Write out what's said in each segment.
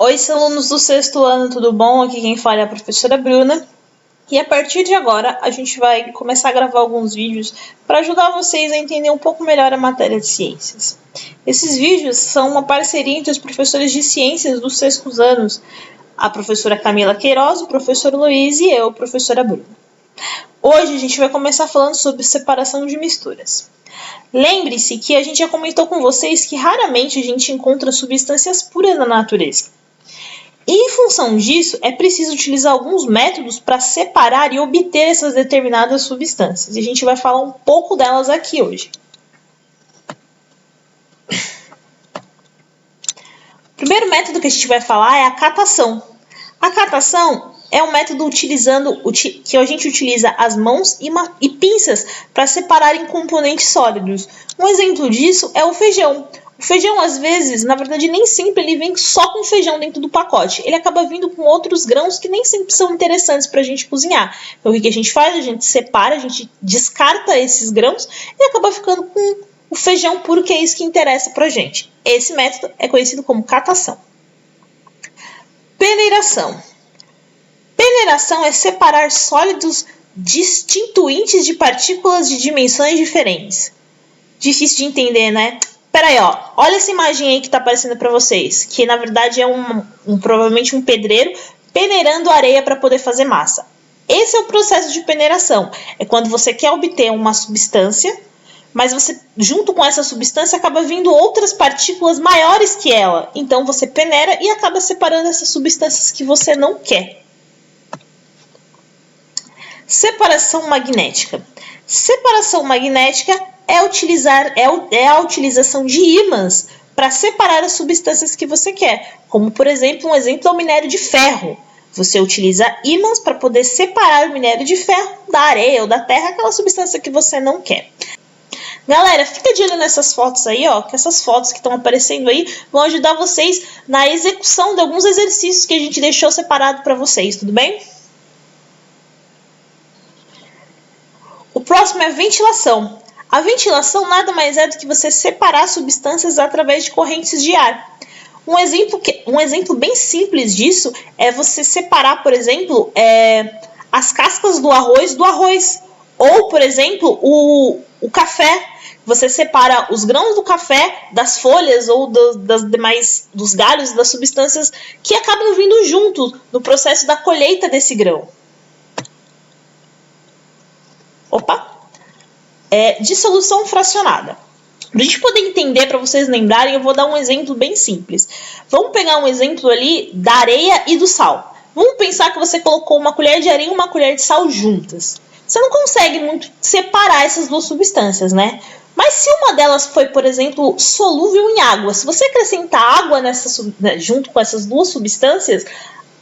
Oi, alunos do sexto ano, tudo bom? Aqui quem fala é a professora Bruna. E a partir de agora, a gente vai começar a gravar alguns vídeos para ajudar vocês a entender um pouco melhor a matéria de ciências. Esses vídeos são uma parceria entre os professores de ciências dos sextos anos, a professora Camila Queiroz, o professor Luiz e eu, a professora Bruna. Hoje a gente vai começar falando sobre separação de misturas. Lembre-se que a gente já comentou com vocês que raramente a gente encontra substâncias puras na natureza. E, em função disso, é preciso utilizar alguns métodos para separar e obter essas determinadas substâncias. E a gente vai falar um pouco delas aqui hoje. O primeiro método que a gente vai falar é a catação. A catação é um método que a gente utiliza as mãos e pinças para separar em componentes sólidos. Um exemplo disso é o feijão. O feijão, às vezes, na verdade, nem sempre ele vem só com feijão dentro do pacote. Ele acaba vindo com outros grãos que nem sempre são interessantes para a gente cozinhar. Então, o que a gente faz? A gente separa, a gente descarta esses grãos e acaba ficando com o feijão puro, que é isso que interessa para a gente. Esse método é conhecido como catação. Peneiração. Peneiração é separar sólidos distintuintes de partículas de dimensões diferentes. Difícil de entender, né? Peraí, ó. Olha essa imagem aí que está aparecendo para vocês, que na verdade é provavelmente um pedreiro peneirando areia para poder fazer massa. Esse é o processo de peneiração. É quando você quer obter uma substância, mas você, junto com essa substância, acaba vindo outras partículas maiores que ela. Então você peneira e acaba separando essas substâncias que você não quer. Separação magnética. Separação magnética é a utilização de ímãs para separar as substâncias que você quer. Como, por exemplo, um exemplo é o minério de ferro. Você utiliza ímãs para poder separar o minério de ferro da areia ou da terra, aquela substância que você não quer. Galera, fica de olho nessas fotos aí, ó, que essas fotos que estão aparecendo aí vão ajudar vocês na execução de alguns exercícios que a gente deixou separado para vocês, tudo bem? O próximo é ventilação. A ventilação nada mais é do que você separar substâncias através de correntes de ar. Um exemplo bem simples disso é você separar, por exemplo, as cascas do arroz. Ou, por exemplo, o café. Você separa os grãos do café das folhas ou dos galhos, das substâncias que acabam vindo junto no processo da colheita desse grão. Dissolução fracionada. Para a gente poder entender, para vocês lembrarem, eu vou dar um exemplo bem simples. Vamos pegar um exemplo ali da areia e do sal. Vamos pensar que você colocou uma colher de areia e uma colher de sal juntas. Você não consegue muito separar essas duas substâncias, né? Mas se uma delas foi, por exemplo, solúvel em água, se você acrescentar água junto com essas duas substâncias,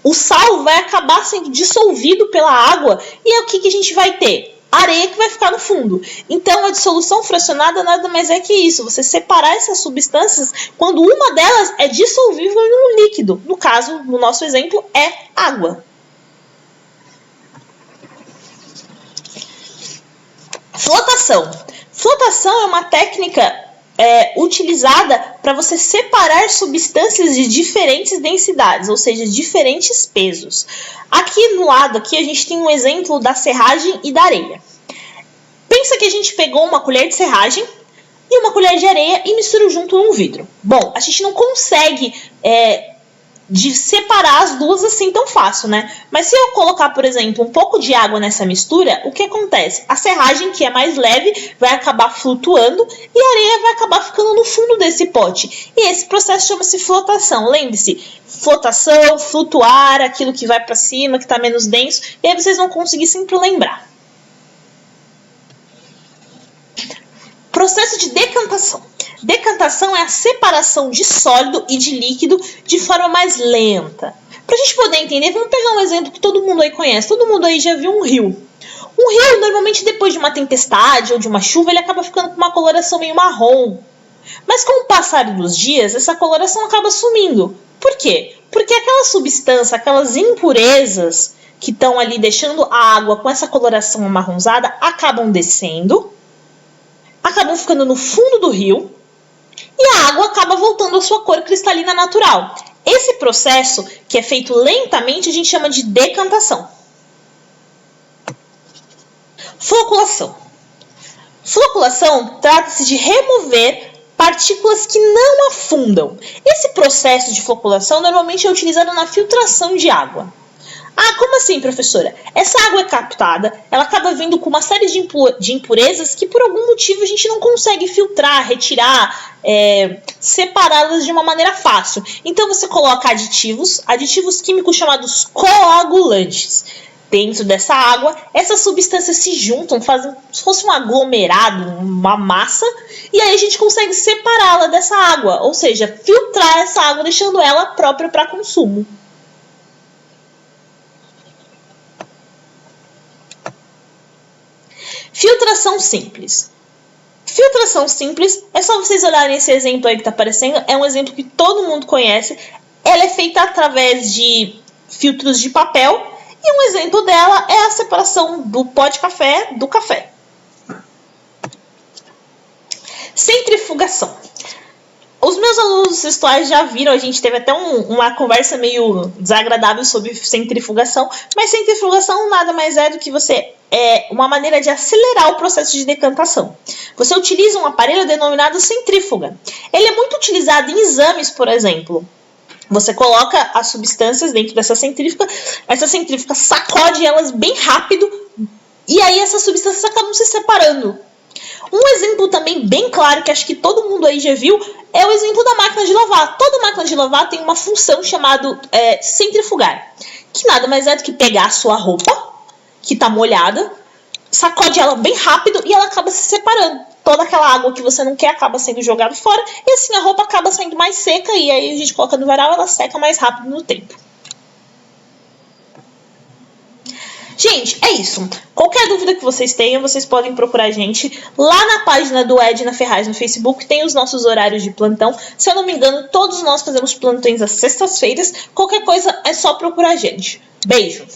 o sal vai acabar sendo dissolvido pela água e o que a gente vai ter? Areia que vai ficar no fundo. Então, a dissolução fracionada nada mais é que isso. Você separar essas substâncias quando uma delas é dissolvível em um líquido. No caso, no nosso exemplo, é água. Flotação. Flotação é uma técnica utilizada para você separar substâncias de diferentes densidades, ou seja, diferentes pesos. Aqui no lado aqui a gente tem um exemplo da serragem e da areia. Pensa que a gente pegou uma colher de serragem e uma colher de areia e misturou junto num vidro. Bom, a gente não consegue separar as duas assim tão fácil, né? Mas se eu colocar, por exemplo, um pouco de água nessa mistura, o que acontece? A serragem, que é mais leve, vai acabar flutuando e a areia vai acabar ficando no fundo desse pote. E esse processo chama-se flotação. Lembre-se, flotação, flutuar, aquilo que vai para cima, que está menos denso, e aí vocês vão conseguir sempre lembrar. Processo de decantação. Decantação é a separação de sólido e de líquido de forma mais lenta. Para a gente poder entender, vamos pegar um exemplo que todo mundo aí conhece. Todo mundo aí já viu um rio. Um rio, normalmente, depois de uma tempestade ou de uma chuva, ele acaba ficando com uma coloração meio marrom. Mas com o passar dos dias, essa coloração acaba sumindo. Por quê? Porque aquela substância, aquelas impurezas que estão ali deixando a água com essa coloração amarronzada, acabam descendo, acabam ficando no fundo do rio, e a água acaba voltando à sua cor cristalina natural. Esse processo, que é feito lentamente, a gente chama de decantação. Floculação. Floculação trata-se de remover partículas que não afundam. Esse processo de floculação normalmente é utilizado na filtração de água. Ah, como assim, professora? Essa água é captada, ela acaba vindo com uma série de impurezas que por algum motivo a gente não consegue filtrar, retirar, separá-las de uma maneira fácil. Então você coloca aditivos químicos chamados coagulantes dentro dessa água. Essas substâncias se juntam, fazem como se fosse um aglomerado, uma massa, e aí a gente consegue separá-la dessa água, ou seja, filtrar essa água, deixando ela própria para consumo. Filtração simples. Filtração simples, é só vocês olharem esse exemplo aí que está aparecendo, é um exemplo que todo mundo conhece. Ela é feita através de filtros de papel e um exemplo dela é a separação do pó de café do café. Centrifugação. Os meus alunos sextuais já viram, a gente teve até uma conversa meio desagradável sobre centrifugação, mas centrifugação nada mais é do que uma maneira de acelerar o processo de decantação. Você utiliza um aparelho denominado centrífuga. Ele é muito utilizado em exames, por exemplo. Você coloca as substâncias dentro dessa centrífuga, essa centrífuga sacode elas bem rápido e aí essas substâncias acabam se separando. Um exemplo também bem claro, que acho que todo mundo aí já viu, é o exemplo da máquina de lavar. Toda máquina de lavar tem uma função chamada centrifugar, que nada mais é do que pegar a sua roupa, que está molhada, sacode ela bem rápido e ela acaba se separando. Toda aquela água que você não quer acaba sendo jogada fora, e assim a roupa acaba saindo mais seca, e aí a gente coloca no varal, ela seca mais rápido no tempo. Gente, é isso. Qualquer dúvida que vocês tenham, vocês podem procurar a gente lá na página do Edna Ferraz no Facebook, tem os nossos horários de plantão. Se eu não me engano, todos nós fazemos plantões às sextas-feiras. Qualquer coisa é só procurar a gente. Beijo!